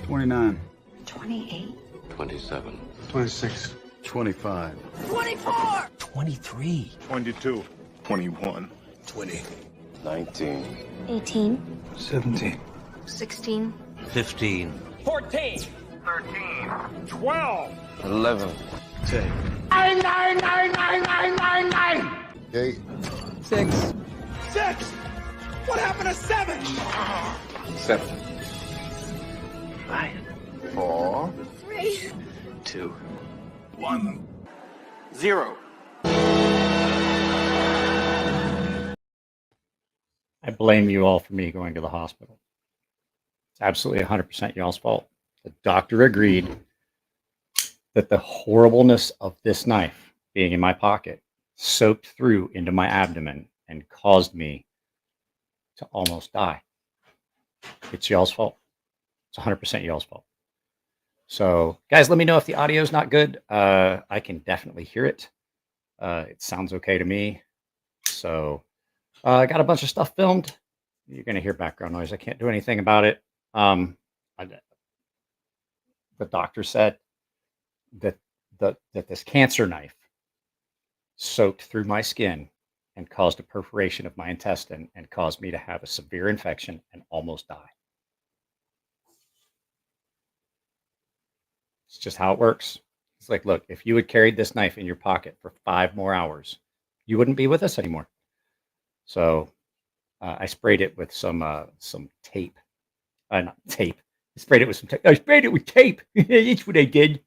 29. 28. 27. 26. 25. 24. 23. 22. 21. 20. 19. 18. 17. 16. 15. 14. 13. 12. 11. 10. 8. 6. 6. What happened to 7? 7. 5. 4. 3. 2. 1. 0. I blame you all for me going to the hospital. It's absolutely 100% y'all's fault. The doctor agreed that the horribleness of this knife being in my pocket soaked through into my abdomen and caused me to almost die. It's y'all's fault. It's 100% y'all's fault. So, guys, let me know if the audio is not good. I can definitely hear it. It sounds okay to me. So, I got a bunch of stuff filmed. You're going to hear background noise. I can't do anything about it. The doctor said that this cancer knife soaked through my skin and caused a perforation of my intestine and caused me to have a severe infection and almost die. It's just how it works. It's like, look, if you had carried this knife in your pocket for 5 more hours, you wouldn't be with us anymore. So I sprayed it with some tape. Not tape. I sprayed it with some tape. I sprayed it with tape. That's what I did.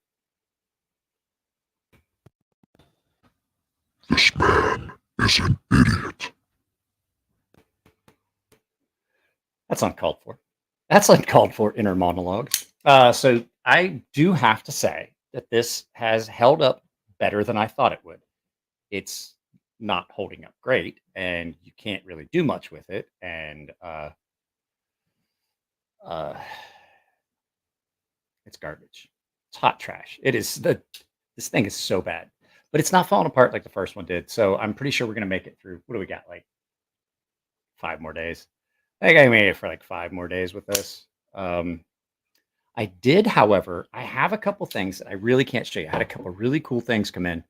This man is an idiot. That's uncalled for. That's uncalled for inner monologue. So I do have to say that this has held up better than I thought it would. It's not holding up great, and you can't really do much with it. And it's garbage. It's hot trash. It is this thing is so bad, but it's not falling apart like the first one did. So I'm pretty sure we're gonna make it through. What do we got? Like 5 more days. I think I made it for like 5 more days with this. I did, however, I have a couple things that I really can't show you. I had a couple really cool things come in.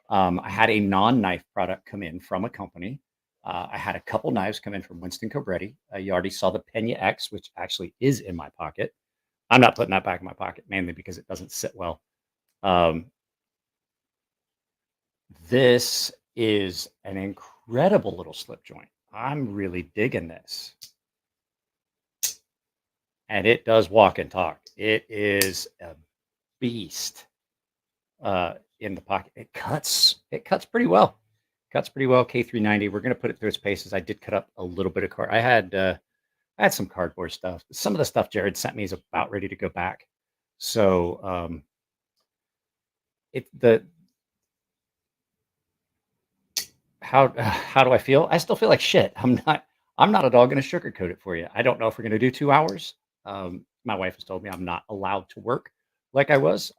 I had a non-knife product come in from a company. I had a couple knives come in from Winston Cobretti. You already saw the Pena X, which actually is in my pocket. I'm not putting that back in my pocket, mainly because it doesn't sit well. This is an incredible little slip joint. I'm really digging this. And it does walk and talk. It is a beast in the pocket. It cuts pretty well. Cuts pretty well. K390. We're going to put it through its paces. I did cut up a little bit of card. I had some cardboard stuff. Some of the stuff Jared sent me is about ready to go back. So how do I feel? I still feel like shit. I'm not at all going to sugarcoat it for you. I don't know if we're going to do 2 hours. My wife has told me I'm not allowed to work like I was.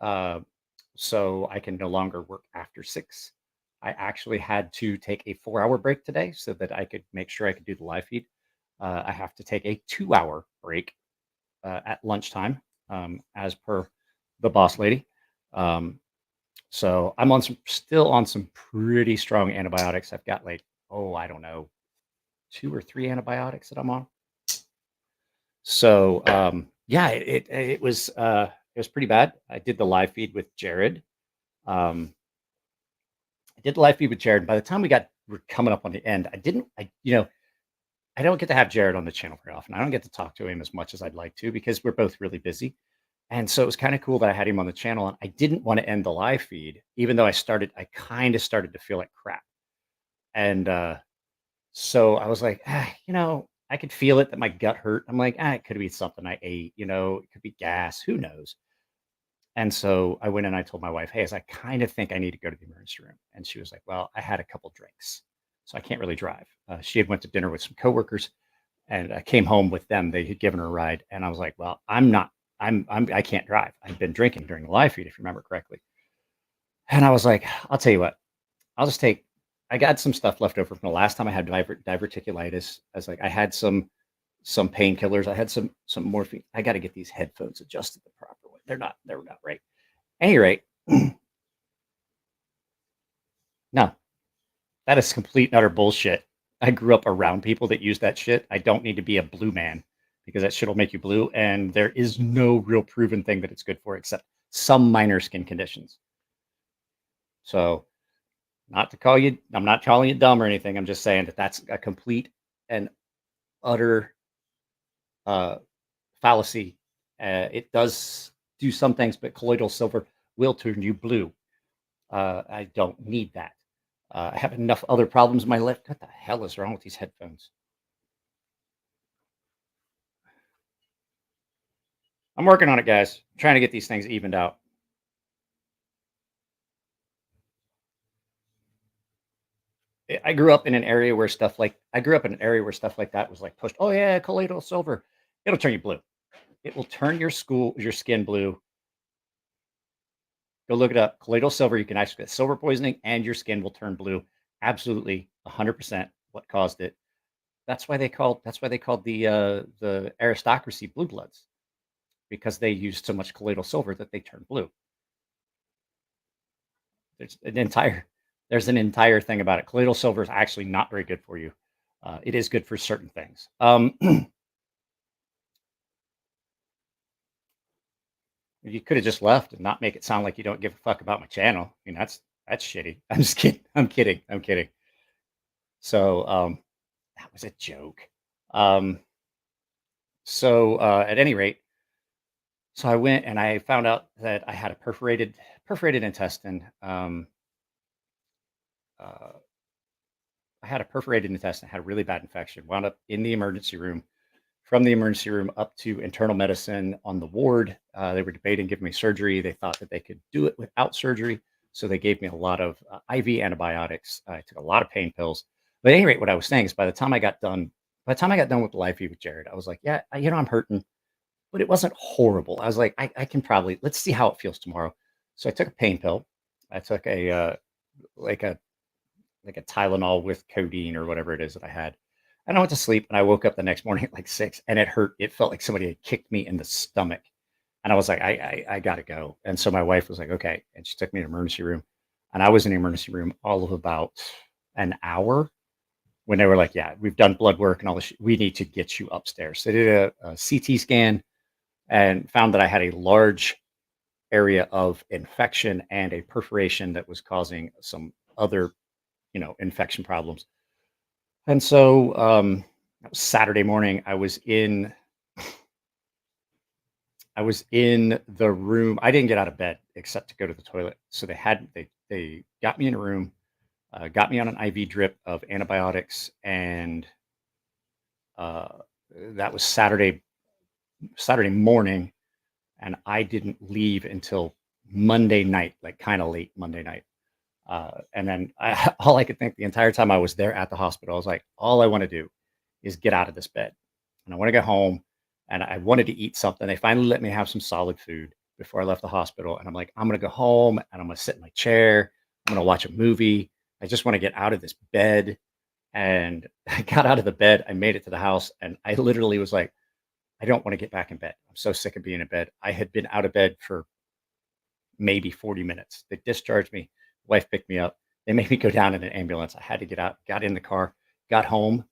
So I can no longer work after 6. I actually had to take a 4-hour break today so that I could make sure I could do the live feed. I have to take a 2-hour break at lunchtime, as per the boss lady. So I'm still on some pretty strong antibiotics. I've got like, I don't know, 2 or 3 antibiotics that I'm on. So yeah, it was pretty bad. I did the live feed with Jared. By the time we're coming up on the end, I don't get to have Jared on the channel very often. I don't get to talk to him as much as I'd like to because we're both really busy. And so it was kind of cool that I had him on the channel, and I didn't want to end the live feed, even though I kind of started to feel like crap. And so I was like, I could feel it that my gut hurt. I'm like, it could be something I ate, it could be gas, who knows? And so I went and I told my wife, hey, I kind of think I need to go to the emergency room. And she was like, well, I had a couple drinks, so I can't really drive. She had went to dinner with some coworkers, and I came home with them. They had given her a ride, and I was like, well, I can't drive. I've been drinking during the live feed, if you remember correctly. And I was like, I'll tell you what, I got some stuff left over from the last time I had diverticulitis. I was like, I had some some painkillers. I had some morphine. I got to get these headphones adjusted the proper way. They're not right. At any rate, no, that is complete and utter bullshit. I grew up around people that use that shit. I don't need to be a blue man because that shit will make you blue. And there is no real proven thing that it's good for except some minor skin conditions. So not to call you, I'm not calling you dumb or anything. I'm just saying that that's a complete and utter fallacy. It does do some things, but colloidal silver will turn you blue. I don't need that. I have enough other problems in my life. What the hell is wrong with these headphones? I'm working on it, guys. I'm trying to get these things evened out. I grew up in an area where stuff like that was like pushed. Oh yeah, colloidal silver. It'll turn you blue. It will turn your skin blue. Go look it up. Colloidal silver. You can actually get silver poisoning, and your skin will turn blue. Absolutely, 100%. What caused it? That's why they called the aristocracy blue bloods, because they used so much colloidal silver that they turned blue. There's an entire thing about it. Colloidal silver is actually not very good for you. It is good for certain things. You could have just left and not make it sound like you don't give a fuck about my channel. I mean, that's shitty. I'm just kidding. I'm kidding. So that was a joke. At any rate, so I went and I found out that I had a perforated intestine. I had a perforated intestine, had a really bad infection, wound up in the emergency room. From the emergency room up to internal medicine on the ward. They were debating giving me surgery. They thought that they could do it without surgery. So they gave me a lot of IV antibiotics. I took a lot of pain pills. But at any rate, what I was saying is by the time I got done with the live feed with Jared, I was like, yeah, I'm hurting, but it wasn't horrible. I was like, I can probably, let's see how it feels tomorrow. So I took a pain pill. I took like a Tylenol with codeine or whatever it is that I had. And I went to sleep and I woke up the next morning at like 6 and it hurt. It felt like somebody had kicked me in the stomach. And I was like, I got to go. And so my wife was like, okay. And she took me to the emergency room. And I was in the emergency room all of about an hour when they were like, yeah, we've done blood work and all this. We need to get you upstairs. They did a CT scan and found that I had a large area of infection and a perforation that was causing some other, infection problems. And so that was Saturday morning. I was in the room. I didn't get out of bed except to go to the toilet. So they got me in a room, got me on an IV drip of antibiotics, and that was Saturday morning, and I didn't leave until Monday night, like kind of late Monday night. And then all I could think the entire time I was there at the hospital, I was like, all I want to do is get out of this bed. And I want to go home. And I wanted to eat something. They finally let me have some solid food before I left the hospital. And I'm like, I'm going to go home and I'm going to sit in my chair. I'm going to watch a movie. I just want to get out of this bed. And I got out of the bed. I made it to the house. And I literally was like, I don't want to get back in bed. I'm so sick of being in bed. I had been out of bed for maybe 40 minutes. They discharged me. Wife picked me up. They made me go down in an ambulance. I had to get out, got in the car, got home,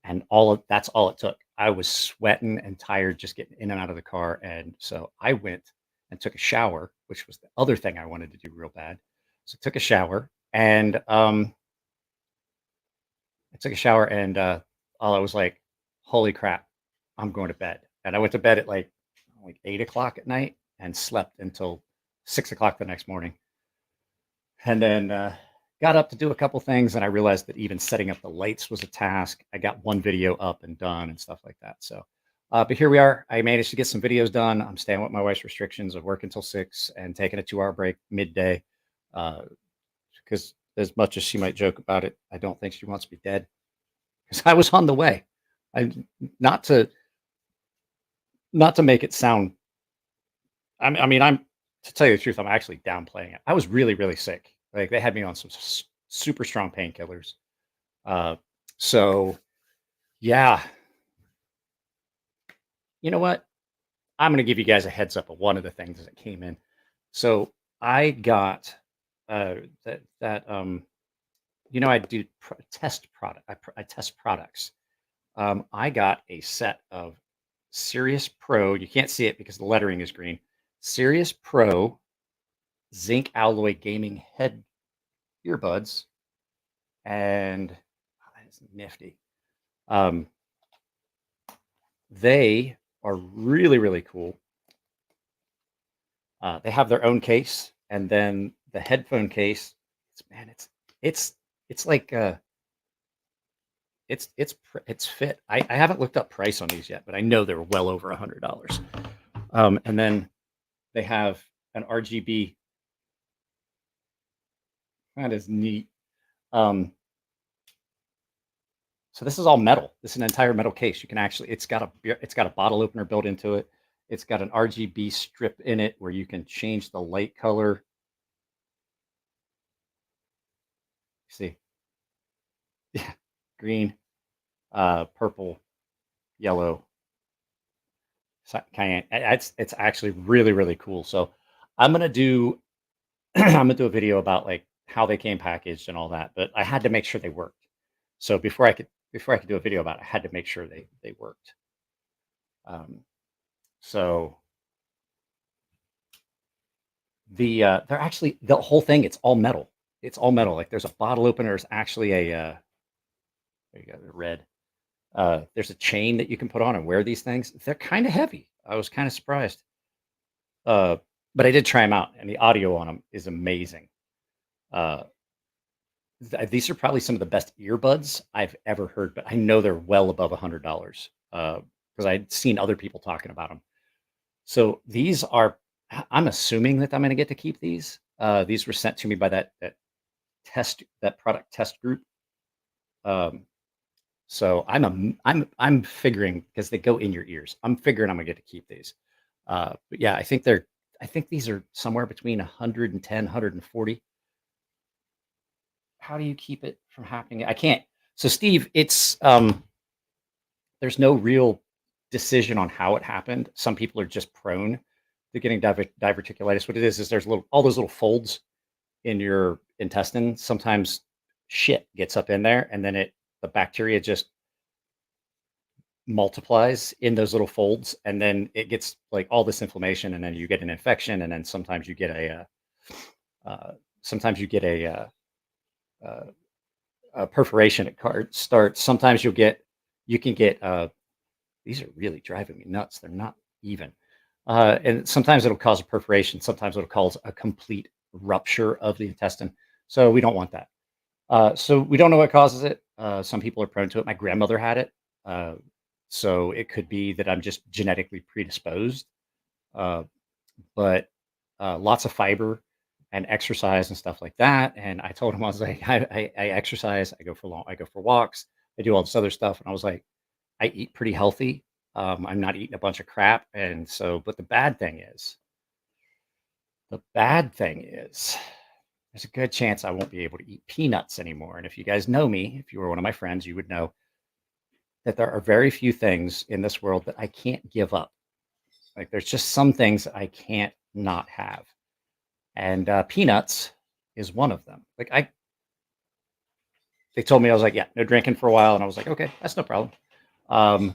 and that's all it took. I was sweating and tired just getting in and out of the car. And so I went and took a shower, which was the other thing I wanted to do real bad. So I took a shower and all I was like, holy crap, I'm going to bed. And I went to bed at like 8:00 at night and slept until 6:00 the next morning. And then got up to do a couple things, and I realized that even setting up the lights was a task. I got one video up and done and stuff like that. So, but here we are. I managed to get some videos done. I'm staying with my wife's restrictions of working until 6 and taking a 2-hour break midday. Because as much as she might joke about it, I don't think she wants me dead. Because I was on the way. Not to make it sound. To tell you the truth, I'm actually downplaying it. I was really, really sick. Like they had me on some super strong painkillers. So yeah, you know what? I'm going to give you guys a heads up of one of the things that came in. So I got that I do test product. I test products. I got a set of Sirius Pro. You can't see it because the lettering is green. Sirius Pro zinc alloy gaming head earbuds, and that's nifty. They are really, really cool. They have their own case, and then the headphone case. It's like it's fit. I haven't looked up price on these yet, but I know they're well over $100. And then they have an RGB. That is neat. So this is all metal. This is an entire metal case. You can actually, it's got a bottle opener built into it. It's got an RGB strip in it where you can change the light color. See, yeah, green, purple, yellow, cayenne. It's actually really, really cool. So I'm gonna do I'm gonna do a video about like how they came packaged and all that. But I had to make sure they worked. So before I could do a video about it, I had to make sure they worked. So they're actually the whole thing. It's all metal. It's all metal. Like there's a bottle opener. There's actually a there you go. They're red. There's a chain that you can put on and wear these things. They're kind of heavy. I was kind of surprised. But I did try them out, and the audio on them is amazing. These are probably some of the best earbuds I've ever heard, but I know they're well above $100 because I'd seen other people talking about them. So these are, I'm assuming that I'm going to get to keep these. These were sent to me by that product test group. So I'm figuring, because they go in your ears, I'm figuring I'm gonna get to keep these. But yeah, I think these are somewhere between 110, 140. How do you keep it from happening? I can't. So Steve, it's there's no real decision on how it happened. Some people are just prone to getting diverticulitis. What it is there's all those little folds in your intestine. Sometimes shit gets up in there, and then the bacteria just multiplies in those little folds, and then it gets like all this inflammation, and then you get an infection, and then sometimes you get a perforation at starts. Sometimes you can get these are really driving me nuts. They're not even. And sometimes it'll cause a perforation. Sometimes it'll cause a complete rupture of the intestine. So we don't want that. So we don't know what causes it. Some people are prone to it. My grandmother had it. So it could be that I'm just genetically predisposed. But lots of fiber and exercise and stuff like that. And I told him, I was like, I exercise, I go for walks, I do all this other stuff. And I was like, I eat pretty healthy. I'm not eating a bunch of crap. And so, but the bad thing is, there's a good chance I won't be able to eat peanuts anymore. And if you guys know me, if you were one of my friends, you would know that there are very few things in this world that I can't give up. Like there's just some things I can't not have. And peanuts is one of them. They told me, I was like, yeah, no drinking for a while. And I was like, okay, that's no problem. They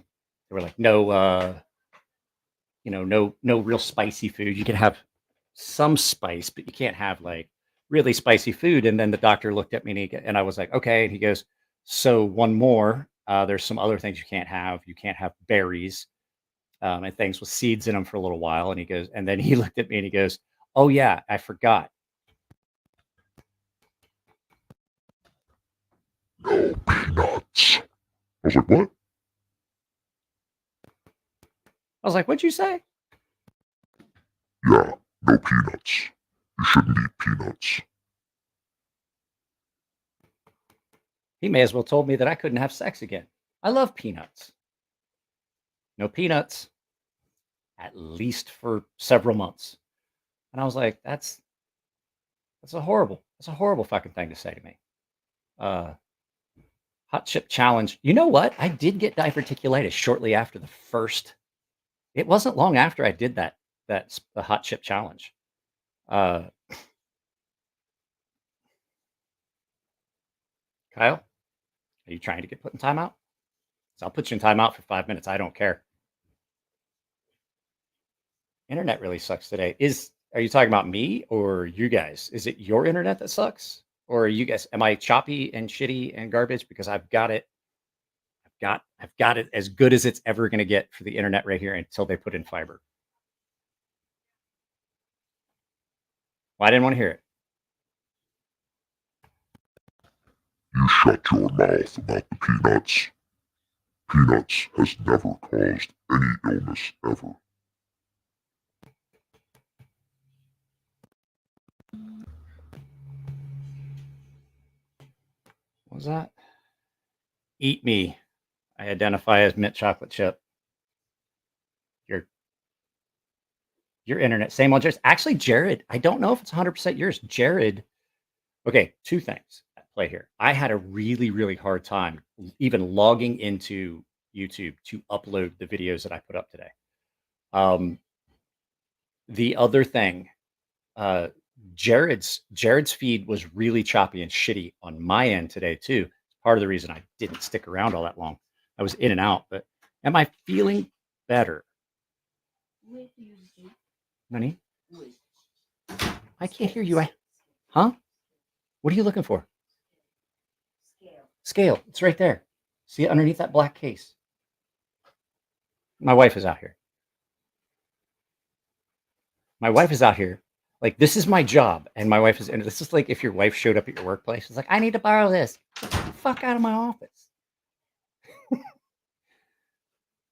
were like, no real spicy food. You can have some spice, but you can't have like really spicy food. And then the doctor looked at me and I was like, okay. And he goes, so one more, there's some other things you can't have. You can't have berries and things with seeds in them for a little while. And he goes, and then he looked at me and he goes, oh yeah, I forgot. No peanuts. I was like, what? I was like, what'd you say? Yeah, no peanuts. You shouldn't eat peanuts. He may as well told me that I couldn't have sex again. I love peanuts. No peanuts, at least for several months. And I was like, that's a horrible fucking thing to say to me. Hot chip challenge. You know what? I did get diverticulitis shortly after the first It wasn't long after I did the hot chip challenge. Kyle, are you trying to get put in timeout? So I'll put you in timeout for 5 minutes. I don't care. Internet really sucks today. Are you talking about me or you guys? Is it your internet that sucks? Or are you guys, am I choppy and shitty and garbage? Because I've got it as good as it's ever going to get for the internet right here until they put in fiber. Well, I didn't want to hear it. You shut your mouth about the peanuts. Peanuts has never caused any illness ever. What was that? Eat me. I identify as mint chocolate chip. Your internet, same old Jared. Actually, Jared, I don't know if it's 100% yours. Jared, okay, two things at play here. I had a really, really hard time even logging into YouTube to upload the videos that I put up today. The other thing, Jared's feed was really choppy and shitty on my end today too. Part of the reason I didn't stick around all that long. I was in and out, but am I feeling better? Honey? I can't hear you. Huh? What are you looking for? Scale. It's right there. See it underneath that black case. My wife is out here. Like, this is my job. And my wife is, and this is like if your wife showed up at your workplace. It's like, I need to borrow this. Get the fuck out of my office.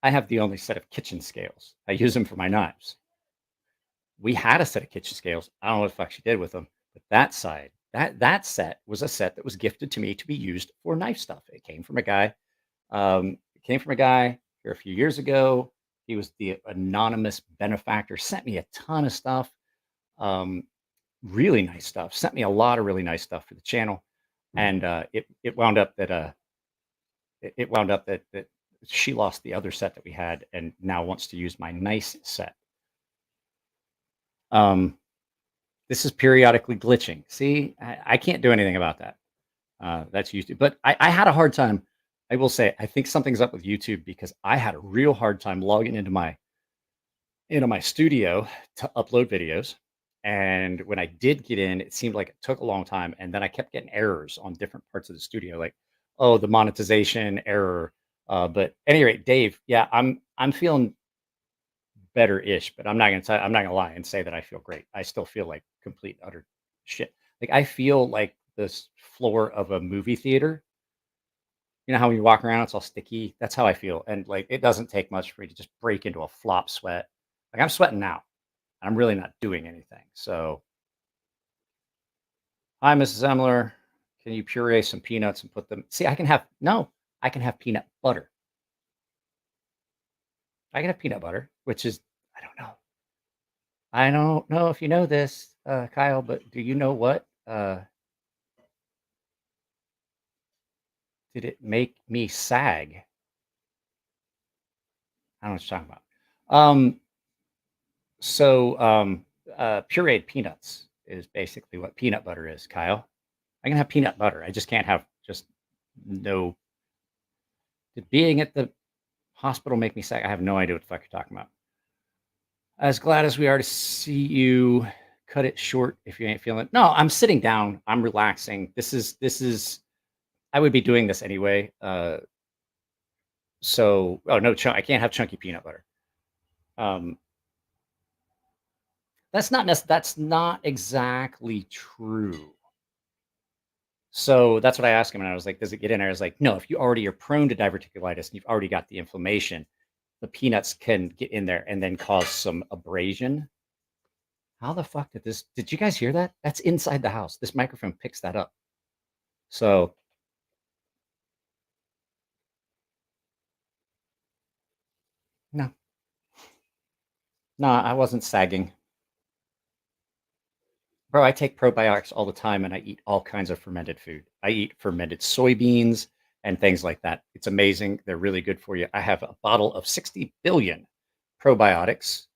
I have the only set of kitchen scales. I use them for my knives. We had a set of kitchen scales. I don't know what the fuck she did with them, but that set was a set that was gifted to me to be used for knife stuff. It came from a guy. Here a few years ago. He was the anonymous benefactor. Sent me a ton of stuff, really nice stuff. Sent me a lot of really nice stuff for the channel, and it wound up that she lost the other set that we had, and now wants to use my nice set. This is periodically glitching. See, I can't do anything about that. That's YouTube. But I had a hard time. I will say, I think something's up with YouTube because I had a real hard time logging into my studio to upload videos. And when I did get in, it seemed like it took a long time. And then I kept getting errors on different parts of the studio, like, oh, the monetization error. But at any rate, Dave, yeah, I'm feeling better-ish, but I'm not gonna lie and say that I feel great. I still feel like complete utter shit. Like, I feel like this floor of a movie theater. You know how when you walk around, it's all sticky? That's how I feel. And like, it doesn't take much for me to just break into a flop sweat. Like, I'm sweating now. I'm really not doing anything. So, hi, Mrs. Emler. Can you puree some peanuts and put them? See, I can have peanut butter. I can have peanut butter, which is, I don't know if you know this, Kyle, but do you know what? Did it make me sag? I don't know what you're talking about. Pureed peanuts is basically what peanut butter is, Kyle. I can have peanut butter. I just can't have no. Did being at the hospital make me sag? I have no idea what the fuck you're talking about. As glad as we are to see you. Cut it short if you ain't feeling it. No, I'm sitting down. I'm relaxing. This is. I would be doing this anyway. Oh no, I can't have chunky peanut butter. That's not exactly true. So that's what I asked him, and I was like, does it get in there? I was like, no, if you already are prone to diverticulitis and you've already got the inflammation, the peanuts can get in there and then cause some abrasion. How the fuck did you guys hear that? That's inside the house. This microphone picks that up. So no, I wasn't sagging. Bro, I take probiotics all the time and I eat all kinds of fermented food. I eat fermented soybeans and things like that. It's amazing. They're really good for you. I have a bottle of 60 billion probiotics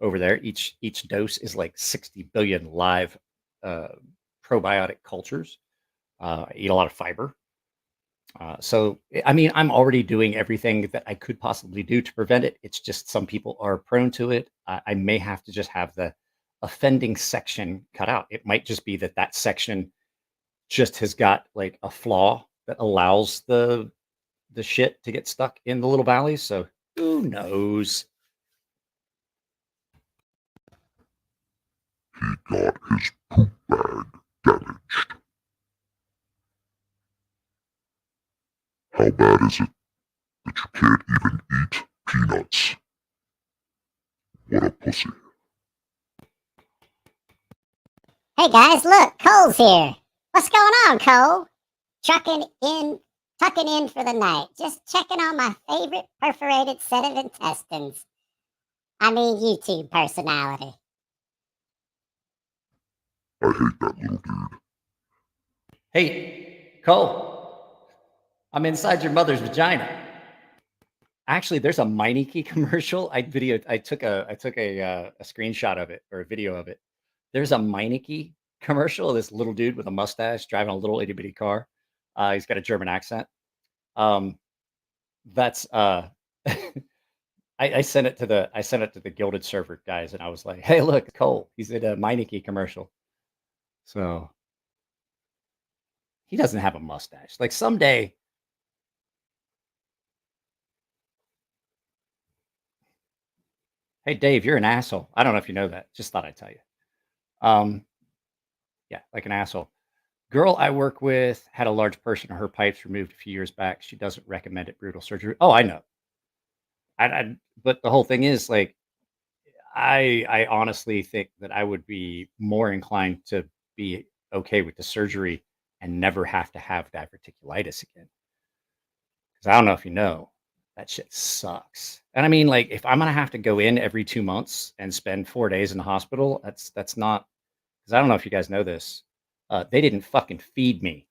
over there. Each dose is like 60 billion live probiotic cultures. I eat a lot of fiber. So, I mean, I'm already doing everything that I could possibly do to prevent it. It's just some people are prone to it. I may have to just have the offending section cut out. It might just be that that section just has got like a flaw that allows the shit to get stuck in the little valleys. So who knows? He got his poop bag damaged. How bad is it that you can't even eat peanuts? What a pussy. Hey guys, look, Cole's here. What's going on, Cole? Tucking in for the night. Just checking on my favorite perforated set of intestines. I mean, YouTube personality. I hate that little dude. Hey, Cole, I'm inside your mother's vagina. Actually, there's a Meineke commercial. I took a screenshot of it or a video of it. There's a Meineke commercial of this little dude with a mustache driving a little itty bitty car. He's got a German accent. That's I sent it to the Gilded Server guys, and I was like, "Hey, look, Cole, he's in a Meineke commercial." So he doesn't have a mustache. Like someday. Hey, Dave, you're an asshole. I don't know if you know that. Just thought I'd tell you. Yeah, like an asshole. Girl I work with had a large portion of her pipes removed a few years back. She doesn't recommend it brutal surgery. Oh, I know. But the whole thing is like, I honestly think that I would be more inclined to be okay with the surgery and never have to have diverticulitis again. Because I don't know if you know, that shit sucks. And I mean, like, if I'm gonna have to go in every 2 months and spend 4 days in the hospital, that's not. Because I don't know if you guys know this. They didn't fucking feed me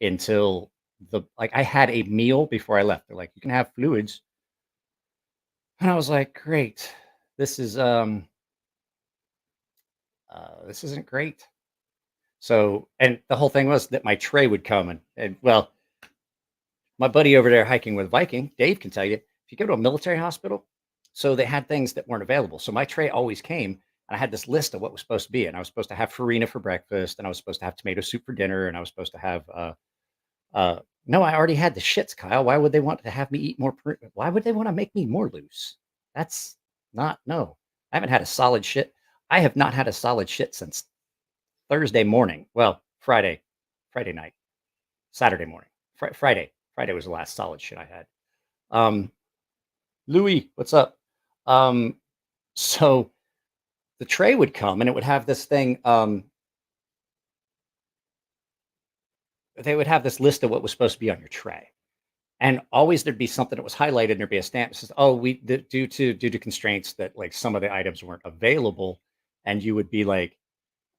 until I had a meal before I left. They're like, you can have fluids. And I was like, great. This isn't great. So, and the whole thing was that my tray would come and well, my buddy over there hiking with Viking, Dave, can tell you, if you go to a military hospital, so they had things that weren't available. So my tray always came, and I had this list of what was supposed to be. And I was supposed to have farina for breakfast, and I was supposed to have tomato soup for dinner, and I was supposed to have no, I already had the shits, Kyle. Why would they want to have me eat more? Why would they want to make me more loose? That's not, no. I haven't had a solid shit. I have not had a solid shit since Thursday morning. Well, Friday night, Saturday morning, Friday was the last solid shit I had. Louis, what's up? So the tray would come and it would have this thing. They would have this list of what was supposed to be on your tray. And always there'd be something that was highlighted and there'd be a stamp that says, oh, due to constraints that like some of the items weren't available. And you would be like,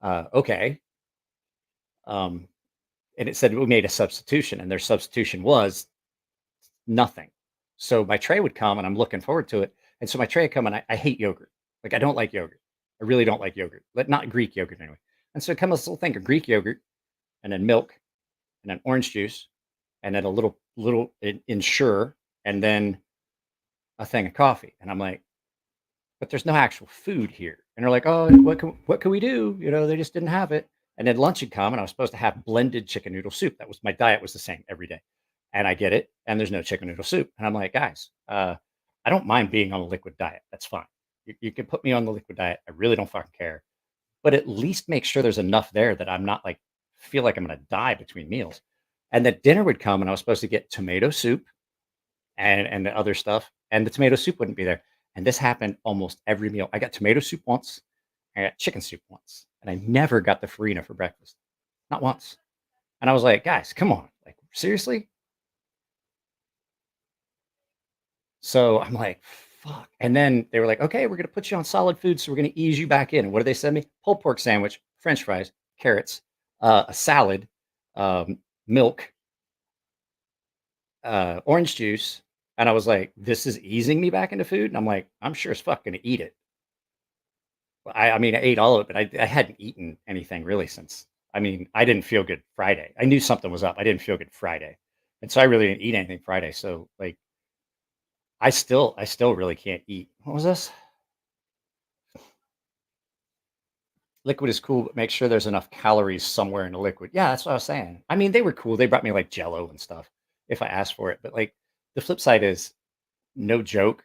okay. And it said we made a substitution, and their substitution was nothing. So my tray would come and I'm looking forward to it. And so my tray would come and I hate yogurt. Like I don't like yogurt. I really don't like yogurt, but not Greek yogurt anyway. And so it comes this little thing of Greek yogurt and then milk and then orange juice and then a little Ensure and then a thing of coffee. And I'm like, but there's no actual food here. And they're like, oh, what can we do? You know, they just didn't have it. And then lunch had come and I was supposed to have blended chicken noodle soup. That was my diet was the same every day. And I get it. And there's no chicken noodle soup. And I'm like, guys, I don't mind being on a liquid diet. That's fine. You can put me on the liquid diet. I really don't fucking care. But at least make sure there's enough there that I'm not like, feel like I'm going to die between meals. And the dinner would come and I was supposed to get tomato soup and the other stuff. And the tomato soup wouldn't be there. And this happened almost every meal. I got tomato soup once. I got chicken soup once. And I never got the farina for breakfast. Not once. And I was like, guys, come on. Like, seriously? So I'm like, fuck. And then they were like, okay, we're going to put you on solid food. So we're going to ease you back in. And what did they send me? Pulled pork sandwich, French fries, carrots, a salad, milk, orange juice, And I was like, this is easing me back into food. And I'm like, I'm sure as fuck going to eat it. I mean, I ate all of it, but I hadn't eaten anything really since. I mean, I didn't feel good Friday. I knew something was up. I didn't feel good Friday, and so I really didn't eat anything Friday. So like, I still really can't eat. What was this? Liquid is cool, but make sure there's enough calories somewhere in the liquid. Yeah, that's what I was saying. I mean, they were cool. They brought me like Jello and stuff if I asked for it. But like, the flip side is, no joke,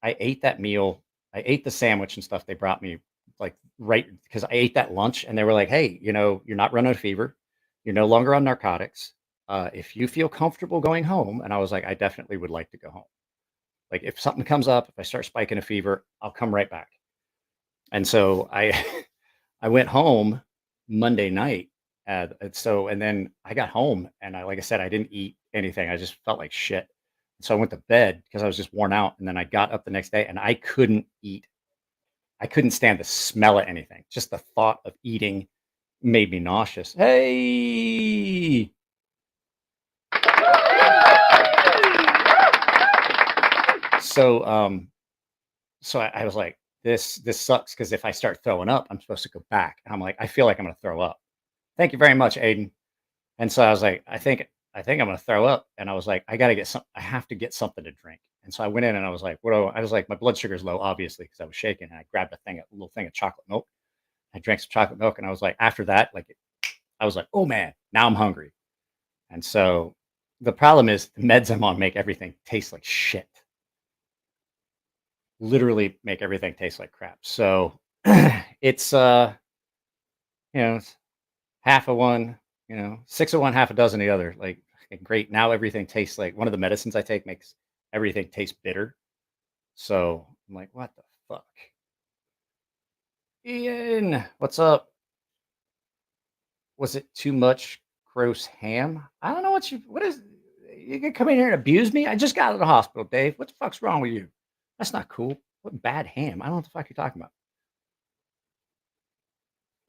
I ate that meal. I ate the sandwich and stuff they brought me, like, right, because I ate that lunch and they were like, hey, you're not running a fever. You're no longer on narcotics. If you feel comfortable going home, and I was like, I definitely would like to go home. Like, if something comes up, if I start spiking a fever, I'll come right back. And so I I went home Monday night. And then I got home and like I said, I didn't eat anything. I just felt like shit. So I went to bed because I was just worn out. And then I got up the next day and I couldn't eat. I couldn't stand the smell of anything. Just the thought of eating made me nauseous. Hey. So I was like, this sucks, because if I start throwing up, I'm supposed to go back. And I'm like, I feel like I'm gonna throw up. Thank you very much, Aiden. And so I was like, I think I'm gonna throw up. And I was like, I have to get something to drink. And so I went in and I was like, I was like, my blood sugar's low, obviously, because I was shaking. And I grabbed a little thing of chocolate milk. I drank some chocolate milk, and I was like, after that, like, I was like, oh man, now I'm hungry. And so the problem is the meds I'm on make everything taste like shit. Literally make everything taste like crap. So it's it's half of one, six of one, half a dozen of the other. Like, great. Now everything tastes like, one of the medicines I take makes everything taste bitter. So I'm like, what the fuck? Ian, what's up? Was it too much gross ham? I don't know you can come in here and abuse me? I just got out of the hospital, Dave. What the fuck's wrong with you? That's not cool. What bad ham? I don't know what the fuck you're talking about.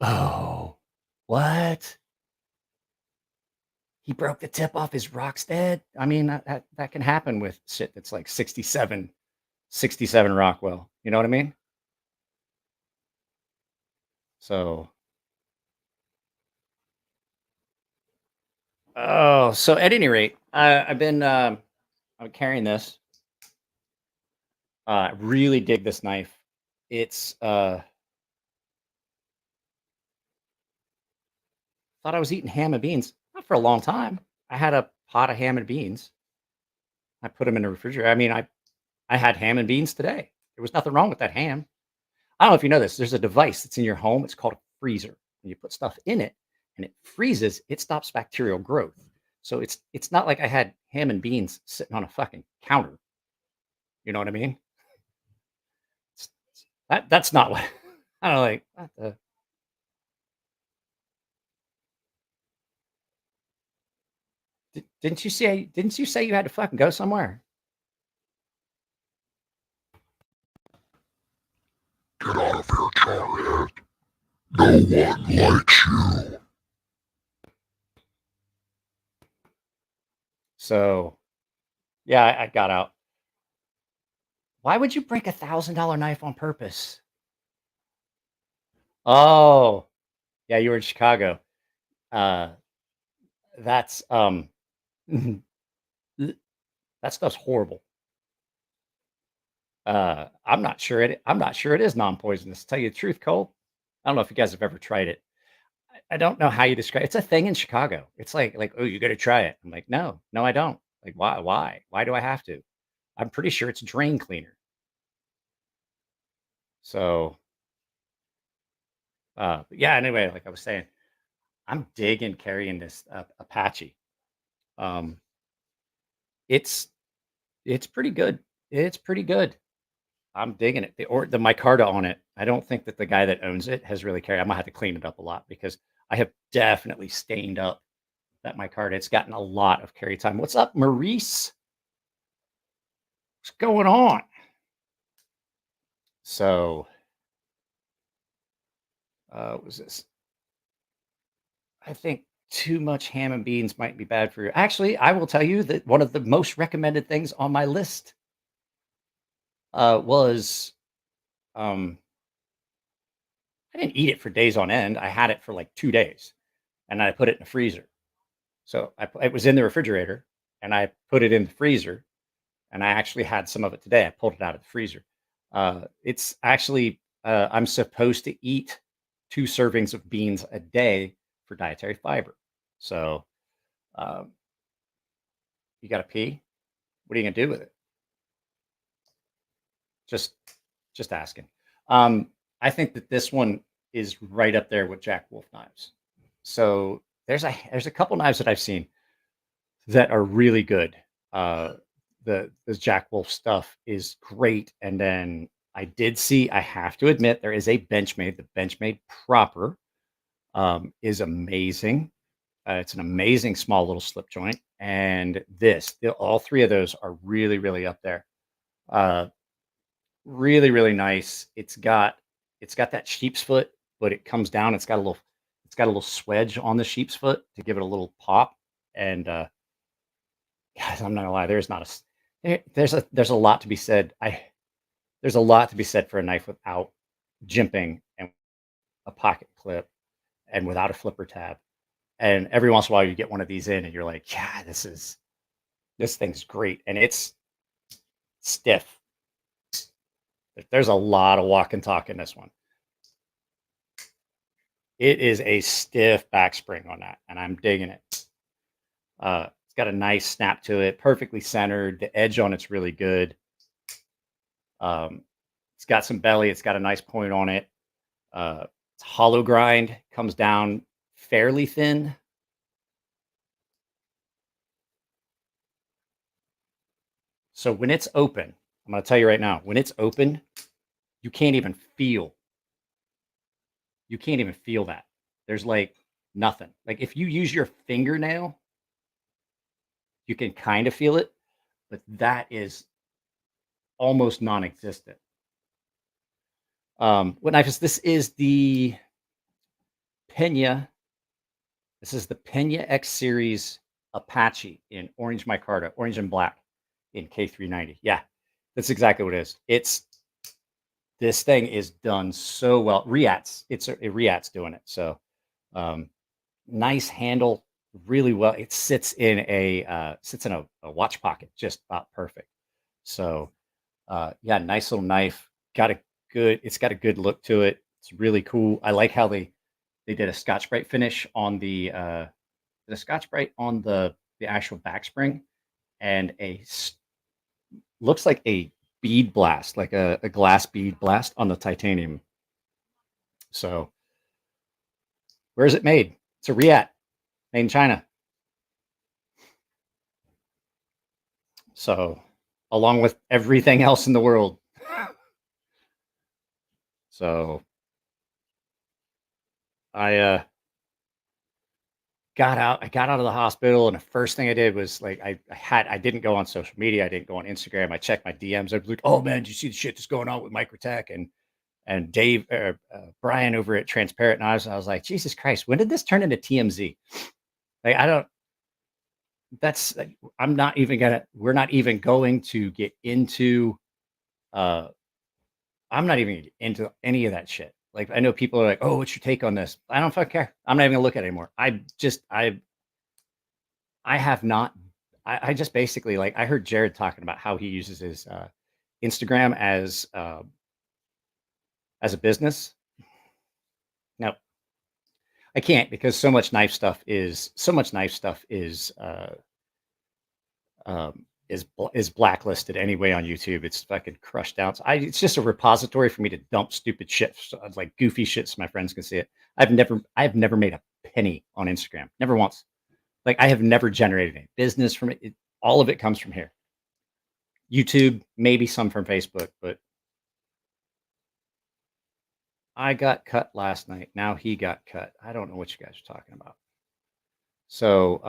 Oh, what? He broke the tip off his Rockstead. I mean, that can happen with shit that's like 67 Rockwell. You know what I mean? So, so at any rate, I'm carrying this. Really dig this knife. It's thought I was eating ham and beans. Not for a long time. I had a pot of ham and beans. I put them in the refrigerator. I mean, I had ham and beans today. There was nothing wrong with that ham. I don't know if you know this. There's a device that's in your home. It's called a freezer. And you put stuff in it and it freezes. It stops bacterial growth. So it's not like I had ham and beans sitting on a fucking counter. You know what I mean? That's not what I don't know, like. What the, didn't you say? Didn't you say you had to fucking go somewhere? Get out of here, Jarhead. No one likes you. So, yeah, I got out. Why would you break $1,000 knife on purpose? Oh, yeah, you were in Chicago. Uh, that's that stuff's horrible. I'm not sure it is non-poisonous. To tell you the truth, Cole. I don't know if you guys have ever tried it. I don't know how you describe. It's a thing in Chicago. It's like, oh, you got to try it. I'm like, no, I don't. Like, why do I have to? I'm pretty sure it's drain cleaner. So, but yeah. Anyway, like I was saying, I'm digging carrying this Apache. Um, it's it's pretty good. It's pretty good. I'm digging it. The micarta on it. I don't think that the guy that owns it has really carried. I might have to clean it up a lot because I have definitely stained up that micarta. It's gotten a lot of carry time. What's up, Maurice? What's going on? So, what was this? I think too much ham and beans might be bad for you. Actually, I will tell you that one of the most recommended things on my list was I didn't eat it for days on end. I had it for like 2 days, and I put it in the freezer. So it was in the refrigerator, and I put it in the freezer, and I actually had some of it today. I pulled it out of the freezer. It's actually I'm supposed to eat 2 servings of beans a day for dietary fiber. So you got to pee. What are you gonna do with it? Just asking. I think that this one is right up there with Jack Wolf knives. So there's a couple knives that I've seen that are really good. The Jack Wolf stuff is great, and then I have to admit, there is a Benchmade. The Benchmade proper is amazing. It's an amazing small little slip joint, and all 3 of those are really, really up there. Really, really nice. It's got that sheep's foot, but it comes down. It's got a little swedge on the sheep's foot to give it a little pop. And guys, I'm not gonna lie, there's a lot to be said. There's a lot to be said for a knife without jimping and a pocket clip and without a flipper tab. And every once in a while you get one of these in and you're like, yeah, this thing's great. And it's stiff. There's a lot of walk and talk in this one. It is a stiff back spring on that, and I'm digging it. It's got a nice snap to it, perfectly centered. The edge on it's really good. It's got some belly. It's got a nice point on it. It's hollow grind, comes down fairly thin. So when it's open, I'm going to tell you right now, when it's open, you can't even feel that. There's like nothing. Like if you use your fingernail, you can kind of feel it, but that is almost non-existent. What knife is this? Is the Pena. This is the Pena X Series Apache in orange micarta, orange and black in K390. Yeah, that's exactly what it is. This thing is done so well. Riat's doing it. So nice handle, really well. It sits in a watch pocket, just about perfect. So yeah, nice little knife. It's got a good look to it. It's really cool. I like how they did a Scotch-Brite finish on the Scotch-Brite on the actual back spring, and looks like a bead blast, like a glass bead blast on the titanium. So where is it made? It's a Riat, made in China. So along with everything else in the world. So I got out of the hospital, and the first thing I did was like I didn't go on social media, I didn't go on Instagram. I checked my DMs. I was like, oh man, did you see the shit that's going on with Microtech and Dave Brian over at Transparent Knives? And I was like, Jesus Christ, when did this turn into TMZ? Like we're not even going to get into I'm not even into any of that shit. Like, I know people are like, oh, what's your take on this? I don't fucking care. I'm not even gonna look at it anymore. I just basically, like, I heard Jared talking about how he uses his Instagram as a business. No, I can't, because so much knife stuff is blacklisted anyway on YouTube. It's fucking crushed out. So it's just a repository for me to dump stupid shit, like goofy shit, so my friends can see it. I've never made a penny on Instagram, never once. Like, I have never generated any business from it. All of it comes from here. YouTube, maybe some from Facebook, but I got cut last night. Now he got cut. I don't know what you guys are talking about. So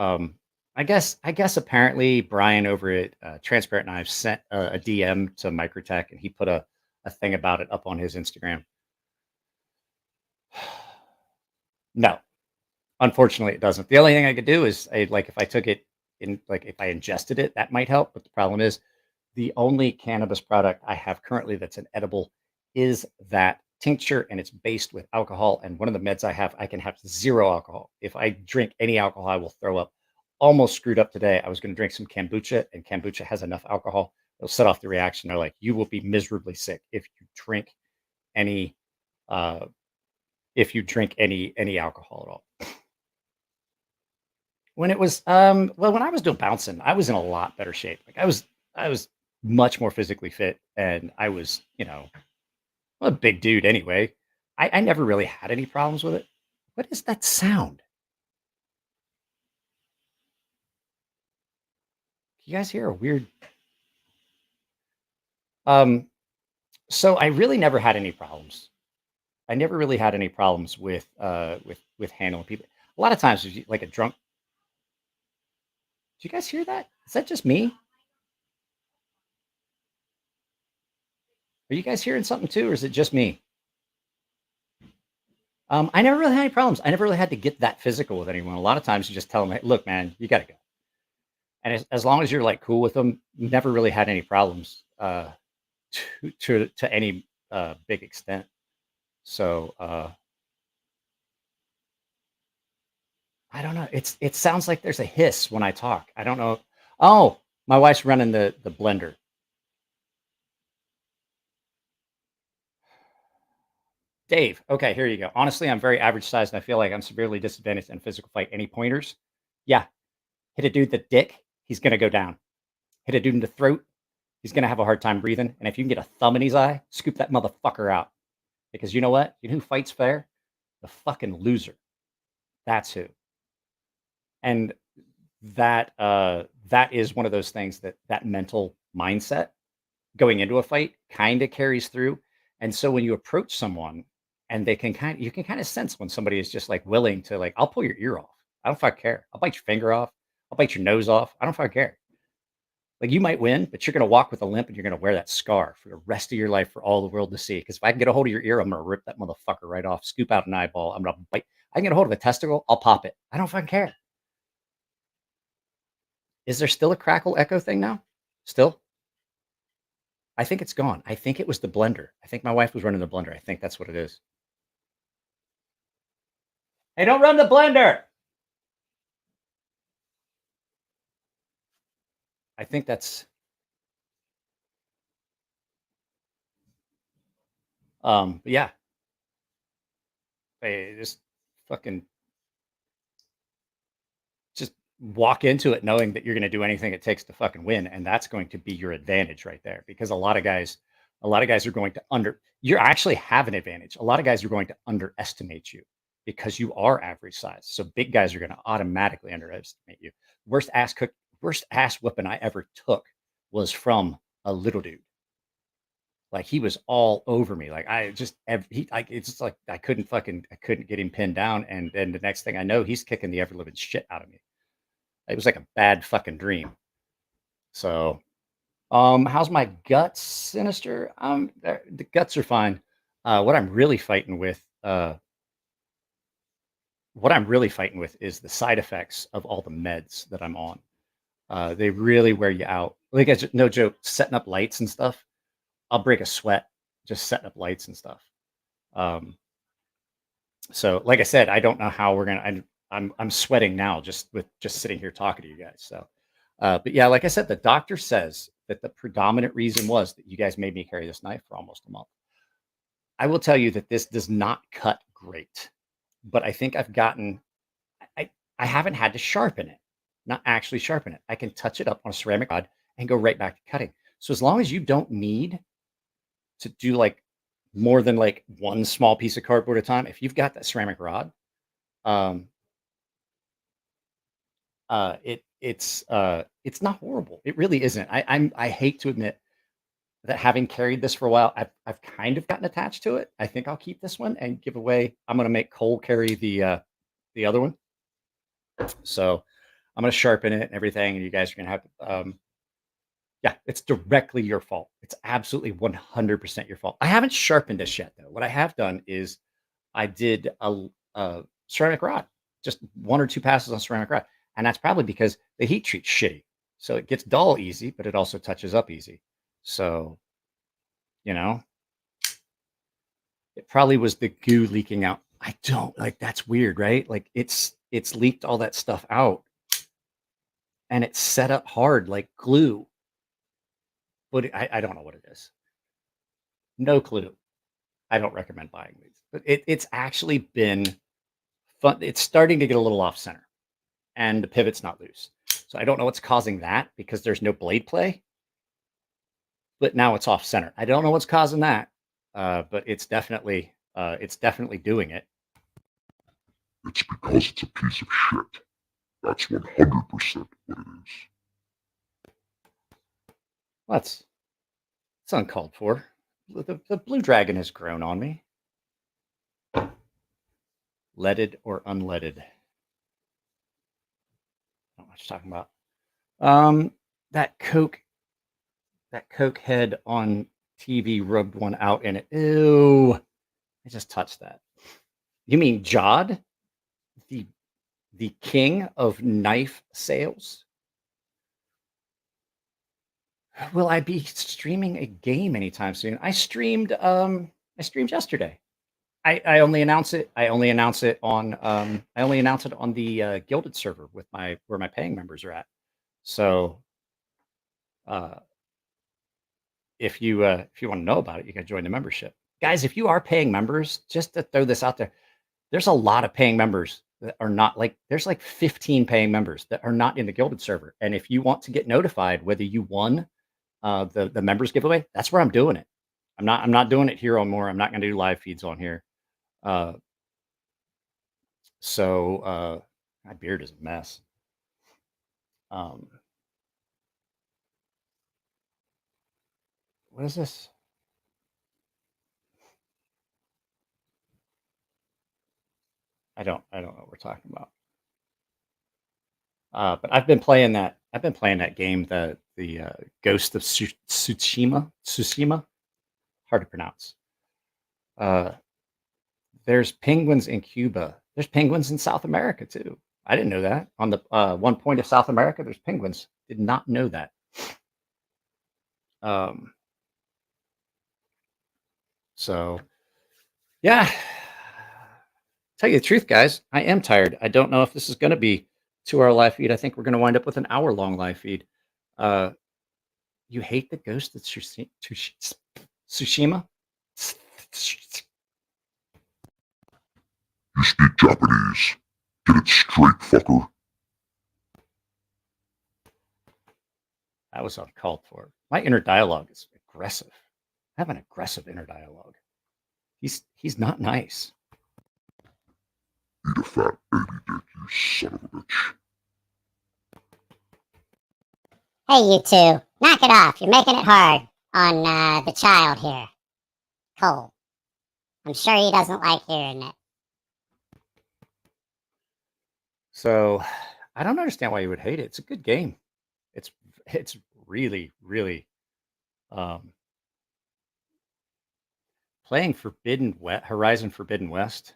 I guess apparently Brian over at Transparent Knives sent a DM to Microtech, and he put a thing about it up on his Instagram. No, Unfortunately, it doesn't. The only thing I could do is like if I took it in, like if I ingested it, that might help. But the problem is the only cannabis product I have currently that's an edible is that tincture, and it's based with alcohol. And one of the meds I have, I can have 0 alcohol. If I drink any alcohol, I will throw up. Almost screwed up today. I was going to drink some kombucha, and kombucha has enough alcohol. It'll set off the reaction. They're like, you will be miserably sick if you drink any any alcohol at all. When it was well, when I was doing bouncing, I was in a lot better shape. Like I was much more physically fit, and I was, a big dude anyway. I never really had any problems with it. What is that sound? You guys hear a weird so I really never had any problems. I never really had any problems with handling people. A lot of times, if you, like a drunk. Do you guys hear that? Is that just me? Are you guys hearing something too, or is it just me? I never really had any problems. I never really had to get that physical with anyone. A lot of times, you just tell them, hey, "Look, man, you got to go." And as long as you're like cool with them, never really had any problems to any big extent. So I don't know. It sounds like there's a hiss when I talk. I don't know. Oh, my wife's running the blender. Dave, okay, here you go. Honestly, I'm very average sized, and I feel like I'm severely disadvantaged in a physical fight. Any pointers? Yeah, hit a dude in the dick, he's gonna go down. Hit a dude in the throat, he's gonna have a hard time breathing. And if you can get a thumb in his eye, scoop that motherfucker out. Because you know what? You know who fights fair? The fucking loser. That's who. And that is one of those things that mental mindset going into a fight kind of carries through. And so when you approach someone and you can kind of sense when somebody is just like willing to, like, I'll pull your ear off. I don't fucking care. I'll bite your finger off. I'll bite your nose off. I don't fucking care. Like, you might win, but you're going to walk with a limp, and you're going to wear that scar for the rest of your life for all the world to see. Because if I can get a hold of your ear, I'm going to rip that motherfucker right off, scoop out an eyeball. I'm going to bite. I can get a hold of a testicle. I'll pop it. I don't fucking care. Is there still a crackle echo thing now? Still? I think it's gone. I think it was the blender. I think my wife was running the blender. I think that's what it is. Hey, don't run the blender. I think that's but yeah. Hey, just fucking just walk into it knowing that you're going to do anything it takes to fucking win, and that's going to be your advantage right there. Because a lot of guys are going to you actually have an advantage. A lot of guys are going to underestimate you because you are average size. So big guys are going to automatically underestimate you. Worst ass whipping I ever took was from a little dude. Like, he was all over me. Like, it's just like I couldn't get him pinned down. And then the next thing I know, he's kicking the ever living shit out of me. It was like a bad fucking dream. So, how's my guts, Sinister? The guts are fine. What I'm really fighting with is the side effects of all the meds that I'm on. They really wear you out. Like, no joke, setting up lights and stuff. I'll break a sweat just setting up lights and stuff. So like I said, I don't know how we're gonna. I'm sweating now just sitting here talking to you guys. So, but yeah, like I said, the doctor says that the predominant reason was that you guys made me carry this knife for almost a month. I will tell you that this does not cut great, but I think I've gotten. I haven't had to sharpen it, not actually sharpen it. I can touch it up on a ceramic rod and go right back to cutting. So as long as you don't need to do like more than like one small piece of cardboard at a time, if you've got that ceramic rod, it's not horrible. It really isn't. I hate to admit that having carried this for a while, I've kind of gotten attached to it. I think I'll keep this one and give away. I'm going to make Cole carry the other one. So I'm going to sharpen it and everything, and you guys are going to have yeah, it's directly your fault. It's absolutely 100% your fault. I haven't sharpened this yet, though. What I have done is I did a ceramic rod. just 1 or 2 passes on ceramic rod. And that's probably because the heat treat's shitty. So it gets dull easy, but it also touches up easy. So, you know, it probably was the goo leaking out. I don't like, that's weird, right? Like it's leaked all that stuff out and it's set up hard like glue. But I don't know what it is. No clue. I don't recommend buying these. But it's actually been fun. It's starting to get a little off center and the pivot's not loose. So I don't know what's causing that because there's no blade play. But now it's off center. I don't know what's causing that, but it's definitely doing it. It's because it's a piece of shit. That's 100% what it is. Well, it's uncalled for. The blue dragon has grown on me. Leaded or unleaded? I don't know what you're talking about. That Coke head on TV rubbed one out in it. Ew. I just touched that. You mean Jod? The king of knife sales? Will I be streaming a game anytime soon? I streamed yesterday. I only announce it. I only announce it on the Gilded server with where my paying members are at. So if you want to know about it, you can join the membership. Guys, if you are paying members, just to throw this out there, there's a lot of paying members that are not there's like 15 paying members that are not in the Gilded server. And if you want to get notified whether you won the members giveaway, that's where I'm doing it. I'm not doing it here on More. I'm not going to do live feeds on here. So my beard is a mess. What is this? I don't know what we're talking about. But I've been playing that game, the Ghost of Tsushima. Hard to pronounce. There's penguins in Cuba. There's penguins in South America too. I didn't know that. On the one point of South America, there's penguins. Did not know that. So, yeah. Tell you the truth, guys, I am tired. I don't know if this is going to be 2-hour live feed. I think we're going to wind up with an hour-long live feed. You hate the Ghost of Tsushima? You speak Japanese. Get it straight, fucker. That was uncalled for. My inner dialogue is aggressive. I have an aggressive inner dialogue. He's not nice. Eat a fat baby dick, you son of a bitch. Hey, you two, knock it off. You're making it hard on the child here, Cole. I'm sure he doesn't like hearing it. So, I don't understand why you would hate it. It's a good game. It's really, really playing Horizon Forbidden West.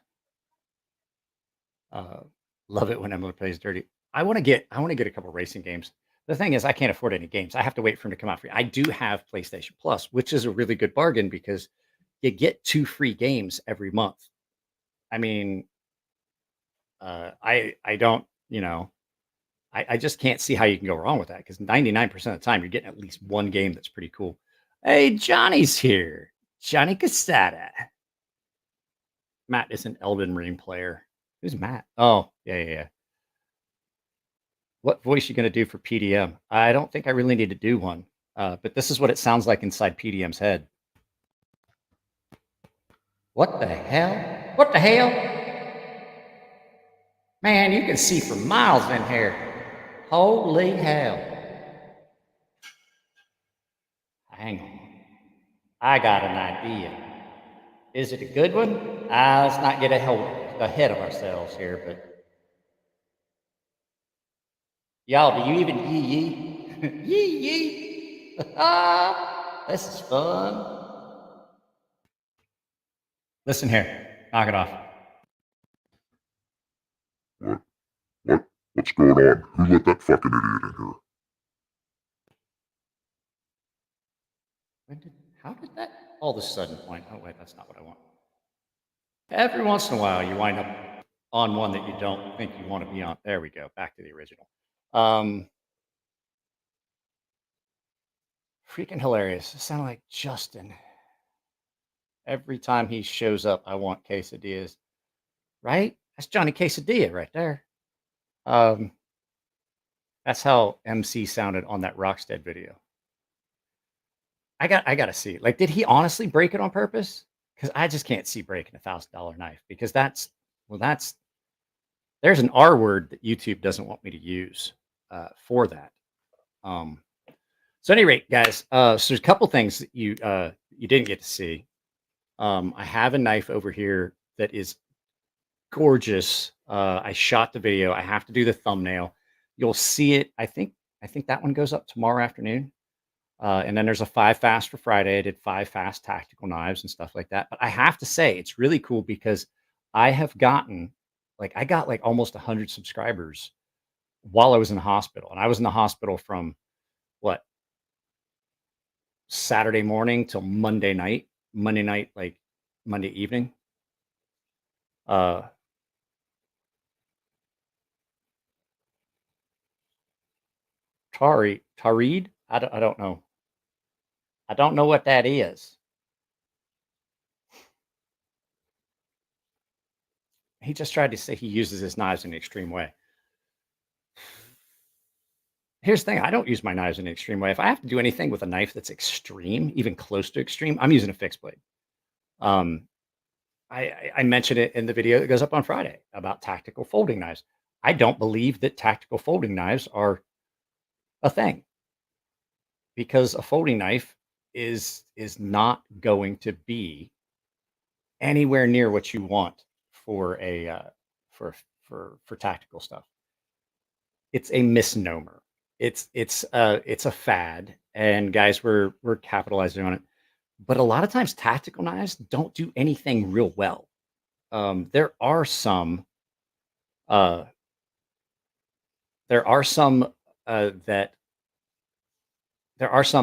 Love it when Emily plays dirty. I want to get a couple racing games. The thing is, I can't afford any games. I have to wait for them to come out free. I do have PlayStation Plus, which is a really good bargain because you get 2 free games every month. I mean, I don't, I just can't see how you can go wrong with that because 99% of the time you're getting at least one game that's pretty cool. Hey, Johnny's here. Johnny Casada. Matt is an Elden Ring player. Who's Matt? Oh, yeah. What voice you going to do for PDM? I don't think I really need to do one, but this is what it sounds like inside PDM's head. What the hell? What the hell? Man, you can see for miles in here. Holy hell. Hang on. I got an idea. Is it a good one? Let's not get ahead of ourselves here, but y'all, do you even yee? Yee. This is fun. Listen here. Knock it off. What? What's going on? Who let that fucking idiot in here? How did that all of a sudden point? Oh, wait, that's not what I want. Every once in a while, you wind up on one that you don't think you want to be on. There we go. Back to the original. Freaking hilarious. It sounded like Justin. Every time he shows up, I want quesadillas. Right? That's Johnny Quesadilla right there. That's how MC sounded on that Rockstead video. I gotta see. Like, did he honestly break it on purpose? Because I just can't see breaking $1,000 knife, because that's there's an R word that YouTube doesn't want me to use for that. So at any rate, guys, so there's a couple things that you didn't get to see. I have a knife over here that is gorgeous. I shot the video. I have to do the thumbnail. You'll see it. I think that one goes up tomorrow afternoon. And then there's a 5 fast for Friday. I did 5 fast tactical knives and stuff like that. But I have to say, it's really cool because I have gotten, I got almost 100 subscribers while I was in the hospital. And I was in the hospital from Saturday morning till Monday night, like Monday evening. Tarid? I don't know. I don't know what that is. He just tried to say he uses his knives in an extreme way. Here's the thing. I don't use my knives in an extreme way. If I have to do anything with a knife that's extreme, even close to extreme, I'm using a fixed blade. I mentioned it in the video that goes up on Friday about tactical folding knives. I don't believe that tactical folding knives are a thing, because a folding knife is not going to be anywhere near what you want for a for tactical stuff. It's a misnomer. It's a fad, and guys, we're capitalizing on it. But a lot of times tactical knives don't do anything real well. There are some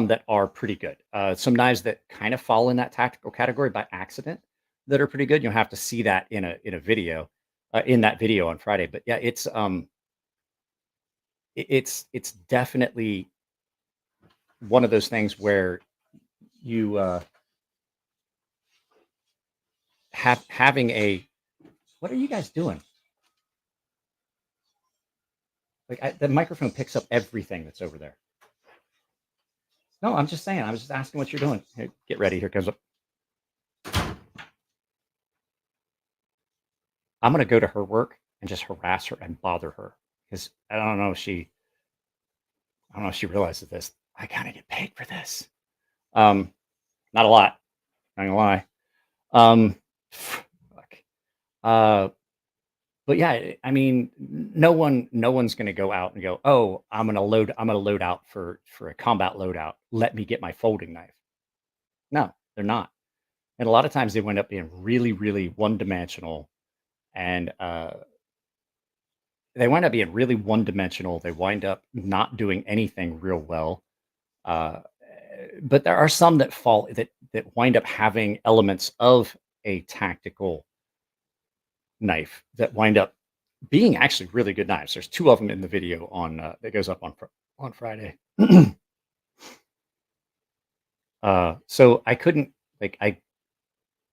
that are pretty good. Some knives that kind of fall in that tactical category by accident that are pretty good. You'll have to see that in a video, in that video on Friday. But yeah, it's definitely one of those things where you having a, what are you guys doing? The microphone picks up everything that's over there. No, I'm just saying. I was just asking what you're doing. Here, get ready. Here comes up. I'm going to go to her work and just harass her and bother her, because I don't know if she realizes this. I kind of get paid for this. Not a lot. Not gonna lie. But yeah, I mean, no one's going to go out and go, oh, I'm going to load out for a combat loadout. Let me get my folding knife. No, they're not. And a lot of times they wind up being really, really one-dimensional, and they wind up being really one-dimensional. They wind up not doing anything real well. But there are some that wind up having elements of a tactical knife that wind up being actually really good knives. There's 2 of them in the video on that goes up on Friday. So I couldn't,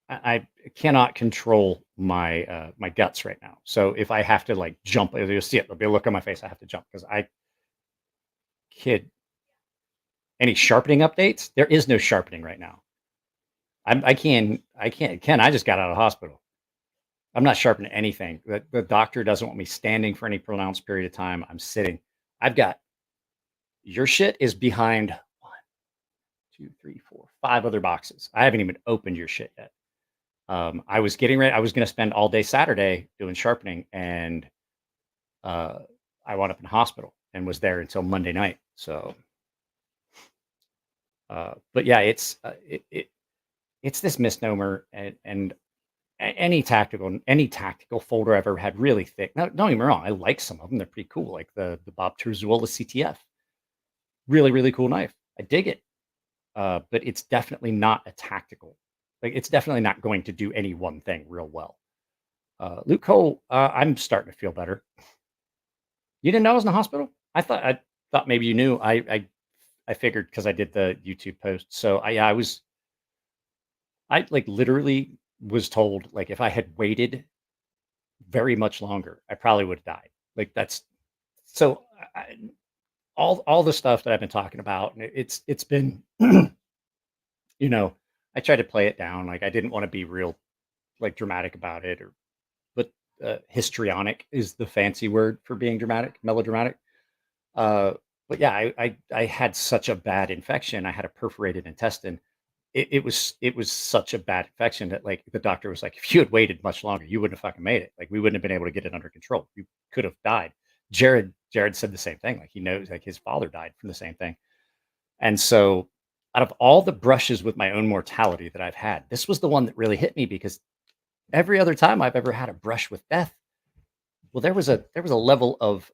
I cannot control my my guts right now. So if I have to jump, you'll see it. There'll be a look on my face. I have to jump because any sharpening updates? There is no sharpening right now. I can't. Ken, I just got out of the hospital. I'm not sharpening anything. The doctor doesn't want me standing for any pronounced period of time. I'm sitting. I've got, your shit is behind 1, 2, 3, 4, 5 other boxes. I haven't even opened your shit yet. I was getting ready. I was going to spend all day Saturday doing sharpening, and I wound up in the hospital and was there until Monday night. So, but yeah, it's this misnomer, and any tactical folder I've ever had really thick. Now, don't get me wrong, I like some of them. They're pretty cool, like the Bob Terzuola CTF. Really cool knife. I dig it. But it's definitely not a tactical. Like, it's definitely not going to do any one thing real well. Luke Cole, I'm starting to feel better. You didn't know I was in the hospital? I thought maybe you knew. I figured because I did the YouTube post. So I like literally was told, like, if I had waited very much longer, I probably would have died. Like, that's so all the stuff that I've been talking about, and it's been you know, I tried to play it down. Like, I didn't want to be real like dramatic about it, but histrionic is the fancy word for being dramatic, melodramatic. Uh, but yeah, I had such a bad infection. I had a perforated intestine. It was such a bad infection that, like, the doctor was like, if you had waited much longer, you wouldn't have fucking made it. Like, we wouldn't have been able to get it under control. You could have died. Jared said the same thing. Like, he knows, like, his father died from the same thing. And so, out of all the brushes with my own mortality that I've had, this was the one that really hit me, because every other time I've ever had a brush with death, well, there was a level of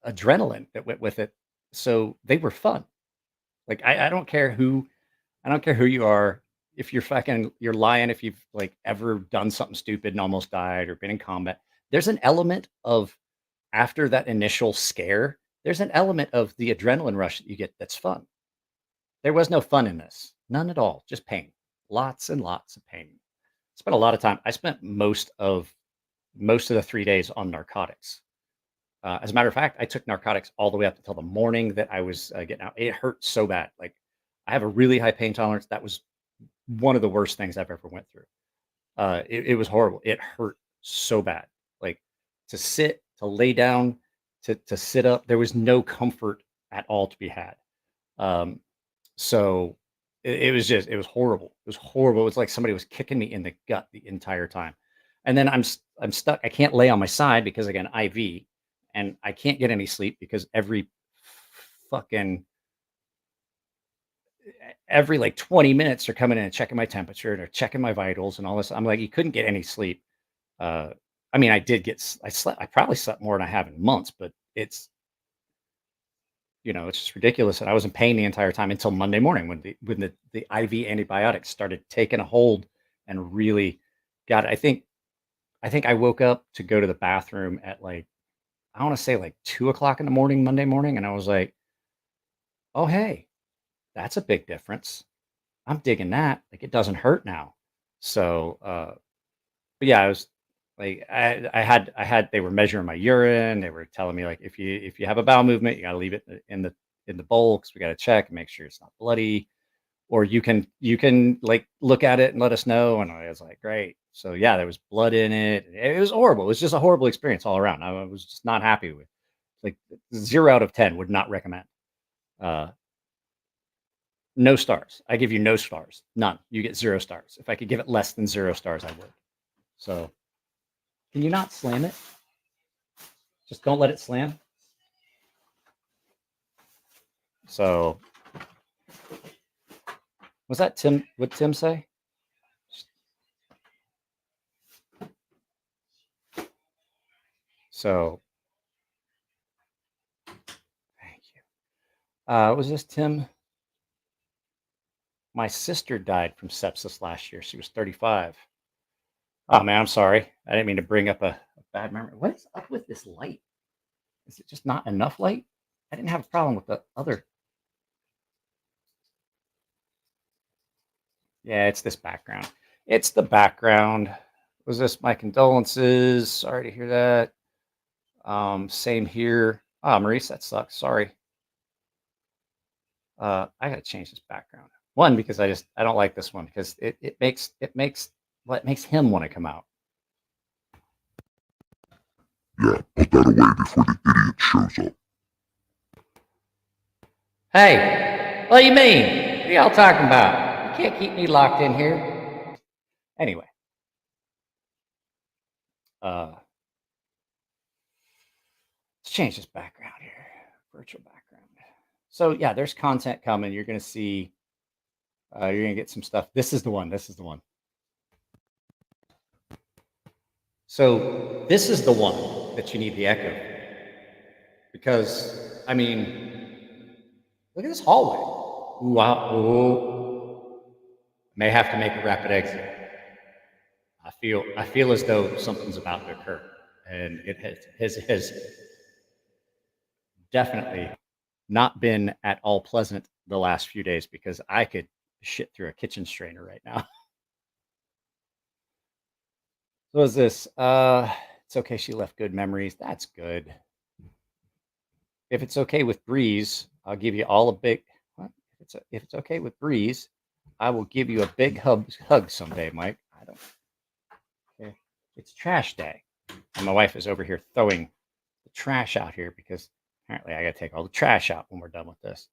adrenaline that went with it. So they were fun. Like, I don't care who you are. If you're lying, if you've, like, ever done something stupid and almost died or been in combat, there's an element of, after that initial scare, there's an element of the adrenaline rush that you get that's fun. There was no fun in this. None at all. Just pain. Lots and lots of pain. Spent a lot of time. I spent most of the 3 days on narcotics. As a matter of fact, I took narcotics all the way up until the morning that I was getting out. It hurt so bad. Like, I have a really high pain tolerance. That was one of the worst things I've ever went through. It was horrible. It hurt so bad. Like, to sit, to lay down, to sit up, there was no comfort at all to be had. So it was horrible. It was horrible. It was like somebody was kicking me in the gut the entire time. And then I'm stuck. I can't lay on my side because, again, IV, and I can't get any sleep because fucking every like 20 minutes they're coming in and checking my temperature and they're checking my vitals and all this. I'm like, you couldn't get any sleep. I mean, I probably slept more than I have in months, but it's just ridiculous. And I was in pain the entire time until Monday morning when the IV antibiotics started taking a hold and really got it. I think I woke up to go to the bathroom at, like, I want to say, like, 2 o'clock in the morning, Monday morning. And I was like, oh, hey, that's a big difference. I'm digging that. Like, it doesn't hurt now. So, but yeah, I was like, they were measuring my urine. They were telling me, like, if you have a bowel movement, you got to leave it in the bowl, because we got to check and make sure it's not bloody, or you can like look at it and let us know. And I was like, great. So yeah, there was blood in it. It was horrible. It was just a horrible experience all around. I was just not happy with, like, 0 out of 10 would not recommend. No stars. I give you no stars. None. You get 0 stars. If I could give it less than 0 stars, I would. So, can you not slam it? Just don't let it slam. So, was that Tim? What Tim say? So, thank you. Was this Tim? My sister died from sepsis last year. She was 35. Oh man, I'm sorry. I didn't mean to bring up a bad memory. What is up with this light? Is it just not enough light? I didn't have a problem with the other. Yeah, it's this background. It's the background. Was this my condolences? Sorry to hear that. Same here. Ah, Maurice, that sucks. Sorry. I gotta change this background. One, because I don't like this one, because it makes him want to come out. Yeah, put that away before the idiot shows up. Hey, what do you mean? What are y'all talking about? You can't keep me locked in here. Anyway. Let's change this background here. Virtual background. So yeah, there's content coming. You're gonna see You're gonna get some stuff. This is the one. This is the one. So this is the one that you need the echo, because I mean, look at this hallway. Wow. Oh, may have to make a rapid exit. I feel as though something's about to occur, and it has definitely not been at all pleasant the last few days, because I could shit through a kitchen strainer right now. So is this? It's okay. She left good memories. That's good. If it's okay with Breeze, I'll give you all a big. What? If it's okay with Breeze, I will give you a big hug someday, Mike. I don't. Okay. It's trash day, and my wife is over here throwing the trash out here because apparently I got to take all the trash out when we're done with this.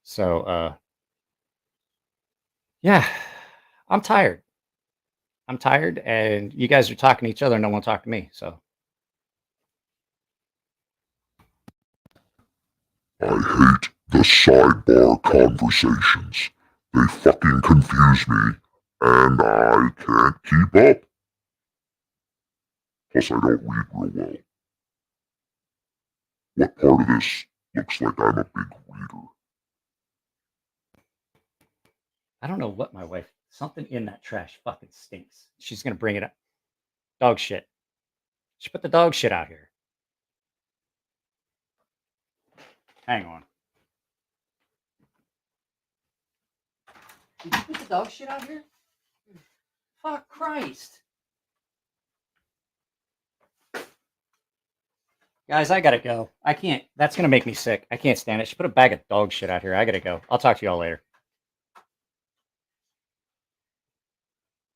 So, yeah, I'm tired. I'm tired, and you guys are talking to each other and don't want to talk to me. So, I hate the sidebar conversations. They fucking confuse me, and I can't keep up. Plus, I don't read real well. What part of this looks like I'm a big reader? I don't know what my wife. Something in that trash fucking stinks. She's gonna bring it up. Dog shit. She put the dog shit out here. Hang on. Did you put the dog shit out here? Fuck Christ. Guys, I gotta go. I can't. That's gonna make me sick. I can't stand it. She put a bag of dog shit out here. I gotta go. I'll talk to you all later.